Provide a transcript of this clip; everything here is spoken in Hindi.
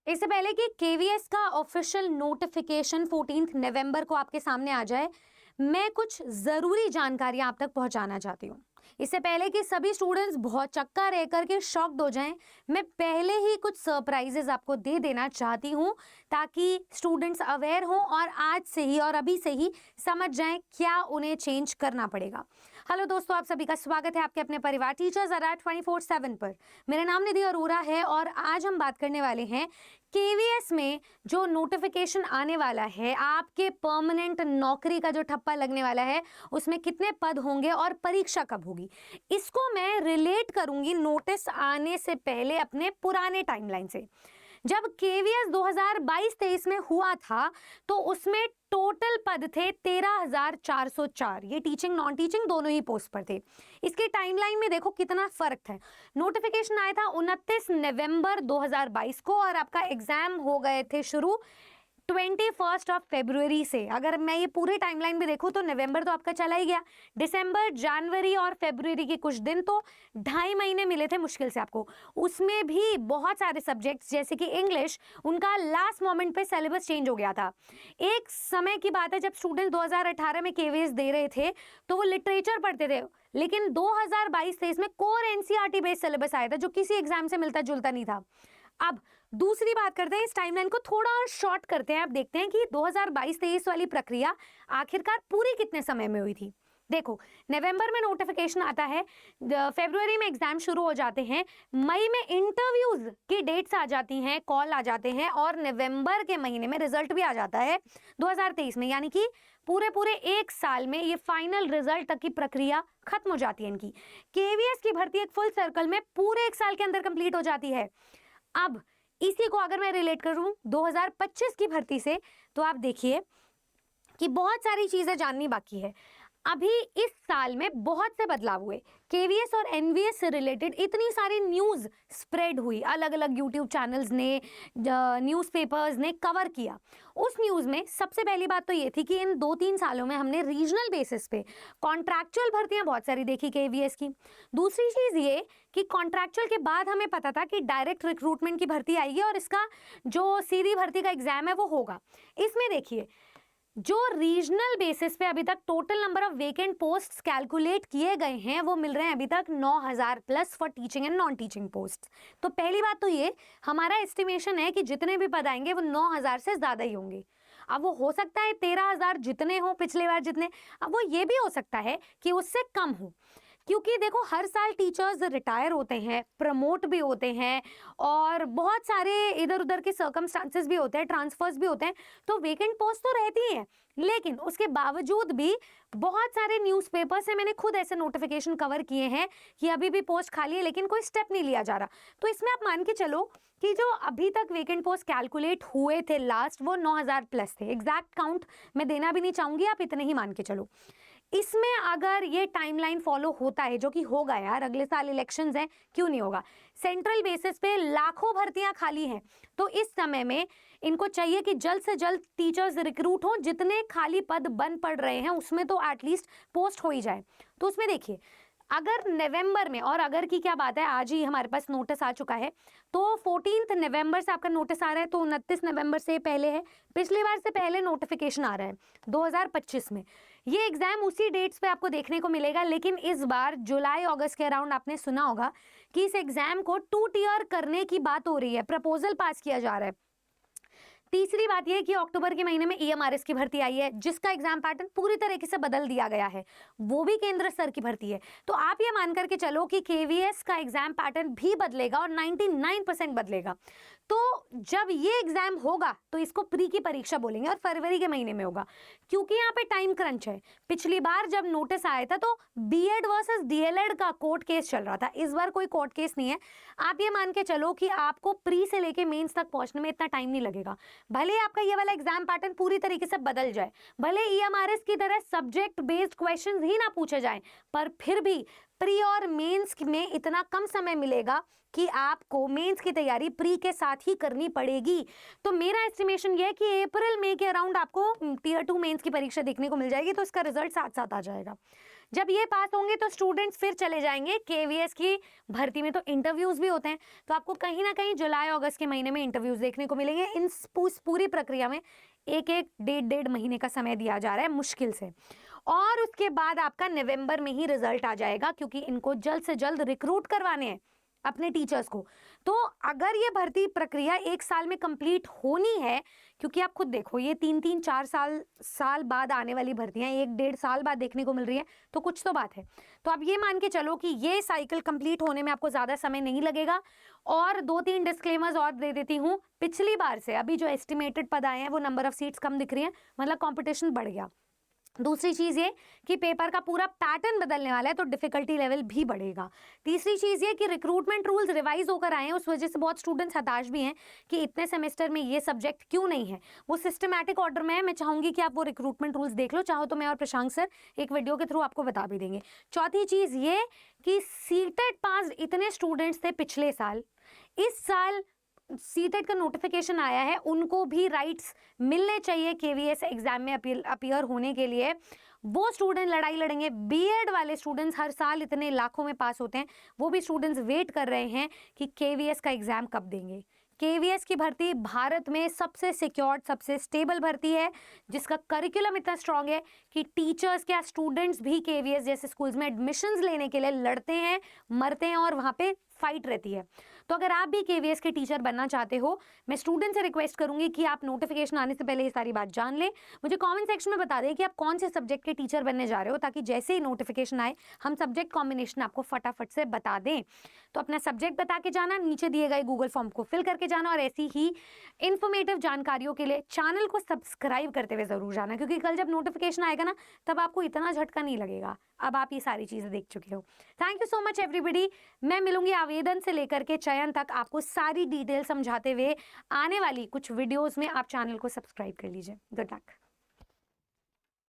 इससे पहले कि केवीएस का ऑफिशियल नोटिफिकेशन 14 नवंबर को आपके सामने आ जाए, मैं कुछ जरूरी जानकारियां आप तक पहुंचाना चाहती हूं। इससे पहले कि सभी स्टूडेंट्स बहुत चक्का रह करके शॉक्ड हो जाएं, मैं पहले ही कुछ सरप्राइजेस आपको दे देना चाहती हूं ताकि स्टूडेंट्स अवेयर हों और आज से ही और अभी से ही समझ जाएं क्या उन्हें चेंज करना पड़ेगा। हेलो दोस्तों, आप सभी का स्वागत है आपके अपने परिवार टीचर्स अरा 24/7 पर। मेरा नाम निधि अरोरा है और आज हम बात करने वाले हैं केवीएस में जो नोटिफिकेशन आने वाला है, आपके परमानेंट नौकरी का जो ठप्पा लगने वाला है, उसमें कितने पद होंगे और परीक्षा कब होगी। इसको मैं रिलेट करूंगी नोटिस आने से पहले अपने पुराने टाइमलाइन से। जब केवीएस 2022-23 में हुआ था तो उसमें टोटल पद थे 13,404। ये टीचिंग नॉन टीचिंग दोनों ही पोस्ट पर थे। इसके टाइमलाइन में देखो कितना फर्क था। नोटिफिकेशन आया था 29 नवंबर 2022 को और आपका एग्जाम हो गए थे शुरू 21 फरवरी से। अगर मैं ये पूरे टाइमलाइन में देखूं तो नवंबर तो आपका चला ही गया, दिसंबर, जनवरी और फरवरी के कुछ दिन तो 2.5 महीने मिले थे मुश्किल से आपको। उसमें भी बहुत सारे सब्जेक्ट्स जैसे कि इंग्लिश, उनका लास्ट मोमेंट पे सिलेबस चेंज हो गया था। एक समय की बात है जब स्टूडेंट 2018 में केवीएस दे रहे थे तो वो लिटरेचर पढ़ते थे, लेकिन 2022-23 में कोर एनसीईआरटी बेस्ड सिलेबस आया था जो किसी एग्जाम से मिलता जुलता नहीं था। अब दूसरी बात करते हैं, इस टाइमलाइन को थोड़ा और शॉर्ट करते हैं। अब देखते हैं कि 2022-23 वाली प्रक्रिया आखिरकार पूरी कितने समय में हुई थी। देखो, नवंबर में नोटिफिकेशन आता है, फरवरी में एग्जाम शुरू हो जाते हैं, मई में इंटरव्यूज की डेट्स आ जाती हैं, कॉल आ जाते हैं और नवंबर के महीने में रिजल्ट भी आ जाता है 2023 में। यानी कि पूरे एक साल में ये फाइनल रिजल्ट तक की प्रक्रिया खत्म हो जाती है इनकी। केवीएस की भर्ती एक फुल सर्कल में पूरे एक साल के अंदर कंप्लीट हो जाती है। अब इसी को अगर मैं रिलेट करूं 2025 की भर्ती से, तो आप देखिए कि बहुत सारी चीजें जाननी बाकी है। अभी इस साल में बहुत से बदलाव हुए। केवीएस और एनवीएस से रिलेटेड इतनी सारी न्यूज़ स्प्रेड हुई, अलग अलग यूट्यूब चैनल्स ने, न्यूज़पेपर्स ने कवर किया। उस न्यूज़ में सबसे पहली बात तो ये थी कि इन 2-3 सालों में हमने रीजनल बेसिस पे कॉन्ट्रैक्चुअल भर्तियां बहुत सारी देखी केवीएस की। दूसरी चीज़ ये कि कॉन्ट्रैक्चुअल के बाद हमें पता था कि डायरेक्ट रिक्रूटमेंट की भर्ती आएगी और इसका जो सीधी भर्ती का एग्जाम है वो होगा। इसमें देखिए, जो रीजनल बेसिस पे अभी तक total number of vacant posts calculate किए गए हैं वो मिल रहे हैं अभी तक 9,000 plus for teaching and non teaching post. तो पहली बात तो ये हमारा एस्टिमेशन है कि जितने भी पद आएंगे वो 9,000 से ज्यादा ही होंगे। अब वो हो सकता है 13,000 जितने हो पिछले बार जितने, अब वो ये भी हो सकता है कि उससे कम हो, क्योंकि देखो हर साल टीचर्स रिटायर होते हैं, प्रमोट भी होते हैं और बहुत सारे इधर उधर के सर्कमस्टांसेस भी होते हैं, ट्रांसफर्स भी होते हैं, तो वेकेंट पोस्ट तो रहती हैं। लेकिन उसके बावजूद भी बहुत सारे न्यूज़पेपर से मैंने खुद ऐसे नोटिफिकेशन कवर किए हैं कि अभी भी पोस्ट खाली है लेकिन कोई स्टेप नहीं लिया जा रहा। तो इसमें आप मान के चलो कि जो अभी तक वेकेंट पोस्ट कैलकुलेट हुए थे लास्ट, वो 9,000 प्लस थे। एग्जैक्ट काउंट मैं देना भी नहीं चाहूंगी, आप इतने ही मान के चलो। इसमें अगर ये टाइमलाइन फॉलो होता है, जो कि होगा यार, अगले साल इलेक्शंस हैं, क्यों नहीं होगा। सेंट्रल बेसिस पे लाखों भर्तियां खाली हैं, तो इस समय में इनको चाहिए कि जल्द से जल्द टीचर्स रिक्रूट हों। जितने खाली पद बंद पड़ रहे हैं उसमें तो एटलीस्ट पोस्ट हो ही जाए। तो उसमें देखिए, अगर नवंबर में, और अगर की क्या बात है, आज ही हमारे पास नोटिस आ चुका है, तो 14 नवंबर से आपका नोटिस आ रहा है, तो 29 नवंबर से पहले है। पिछली बार से पहले नोटिफिकेशन आ रहा है 2025 में। ये एग्जाम उसी डेट्स पे आपको देखने को मिलेगा, लेकिन इस बार जुलाई अगस्त के अराउंड आपने सुना होगा कि इस एग्जाम को 2 टियर करने की बात हो रही है, प्रपोजल पास किया जा रहा है। तीसरी बात यह कि अक्टूबर के महीने में ईएमआरएस की भर्ती आई है, जिसका एग्जाम पैटर्न पूरी तरीके से बदल दिया गया है, वो भी केंद्र स्तर की भर्ती है। तो आप ये मान करके चलो कि केवीएस का एग्जाम पैटर्न भी बदलेगा और 99% बदलेगा। तो जब ये एग्जाम होगा तो इसको प्री की परीक्षा बोलेंगे और फरवरी के महीने में होगा, क्योंकि यहाँ पे टाइम क्रंच है। पिछली बार जब नोटिस आया था तो बीएड वर्सेस डीएलएड का कोर्ट केस चल रहा था, इस बार कोई कोर्ट केस नहीं है। आप ये मान के चलो कि आपको प्री से लेके मेंस तक पहुंचने में इतना टाइम नहीं लगेगा। भले आपका ये वाला एग्जाम पैटर्न पूरी तरीके से बदल जाए, भले ईएमआरएस की तरह सब्जेक्ट बेस्ड क्वेश्चंस ही ना पूछे जाएं, पर फिर भी प्री और मेंस में इतना कम समय मिलेगा कि आपको मेंस की तैयारी प्री के साथ ही करनी पड़ेगी। तो मेरा एस्टिमेशन ये है कि अप्रैल मई के अराउंड आपको टियर 2 मेंस की परीक्षा देखने को मिल जाएगी, तो इसका रिजल्ट साथ साथ आ जाएगा। जब ये पास होंगे तो स्टूडेंट्स फिर चले जाएंगे केवीएस की भर्ती में। तो इंटरव्यूज भी होते हैं, तो आपको कहीं ना कहीं जुलाई अगस्त के महीने में इंटरव्यूज देखने को मिलेंगे। इन पूरी प्रक्रिया में एक एक डेढ़ महीने का समय दिया जा रहा है मुश्किल से, और उसके बाद आपका नवंबर में ही रिजल्ट आ जाएगा, क्योंकि इनको जल्द से जल्द रिक्रूट करवाने हैं अपने टीचर्स को। तो अगर ये भर्ती प्रक्रिया 1 साल में कंप्लीट होनी है, क्योंकि आप खुद देखो ये 3-3 4 साल बाद आने वाली भर्तियां 1-1.5 साल बाद देखने को मिल रही है, तो कुछ तो बात है। तो आप ये मान के चलो कि ये साइकिल कंप्लीट होने में आपको ज़्यादा समय नहीं लगेगा। और 2-3 डिस्क्लेमर्स और दे देती हूँ। पिछली बार से अभी जो एस्टिमेटेड पद आए हैं वो नंबर ऑफ सीट्स कम दिख रही है, मतलब कॉम्पिटिशन बढ़ गया। दूसरी चीज़ ये कि पेपर का पूरा पैटर्न बदलने वाला है, तो डिफिकल्टी लेवल भी बढ़ेगा। तीसरी चीज़ ये कि रिक्रूटमेंट रूल्स रिवाइज होकर आए हैं, उस वजह से बहुत स्टूडेंट्स हताश भी हैं कि इतने सेमेस्टर में ये सब्जेक्ट क्यों नहीं है। वो सिस्टमैटिक ऑर्डर में है, मैं चाहूँगी कि आप वो रिक्रूटमेंट रूल्स देख लो, चाहो तो मैं और प्रशांत सर एक वीडियो के थ्रू आपको बता भी देंगे। चौथी चीज़ ये कि सीटेट पास इतने स्टूडेंट्स थे पिछले साल, इस साल सीटेट का नोटिफिकेशन आया है, उनको भी राइट्स मिलने चाहिए केवीएस एग्जाम में अपीयर होने के लिए। वो स्टूडेंट लड़ाई लड़ेंगे। बीएड वाले स्टूडेंट्स हर साल इतने लाखों में पास होते हैं, वो भी स्टूडेंट्स वेट कर रहे हैं कि केवीएस का एग्जाम कब देंगे। केवीएस की भर्ती भारत में सबसे सिक्योर्ड, सबसे स्टेबल भर्ती है, जिसका करिकुलम इतना स्ट्रांग है कि टीचर्स क्या स्टूडेंट्स भी केवीएस जैसे स्कूल्स में एडमिशन्स लेने के लिए लड़ते हैं, मरते हैं, और वहाँ पे फाइट रहती है। तो अगर आप भी केवीएस के टीचर बनना चाहते हो, मैं स्टूडेंट से रिक्वेस्ट करूंगी कि आप नोटिफिकेशन आने से पहले ये सारी बात जान लें। मुझे कमेंट सेक्शन में बता दें कि आप कौन से सब्जेक्ट के टीचर बनने जा रहे हो, ताकि जैसे ही नोटिफिकेशन आए हम सब्जेक्ट कॉम्बिनेशन आपको फटाफट से बता दें। तो अपना सब्जेक्ट बता के जाना, नीचे दिए गए गूगल फॉर्म को फिल करके जाना, और ऐसी ही इन्फॉर्मेटिव जानकारियों के लिए चैनल को सब्सक्राइब करते हुए जरूर जाना, क्योंकि कल जब नोटिफिकेशन आएगा ना, तब आपको इतना झटका नहीं लगेगा। अब आप ये सारी चीजें देख चुके हो। Thank you so much everybody. मैं मिलूंगी आवेदन से लेकर के चयन तक आपको सारी डिटेल समझाते हुए आने वाली कुछ वीडियोस में। आप चैनल को सब्सक्राइब कर लीजिए। Good luck.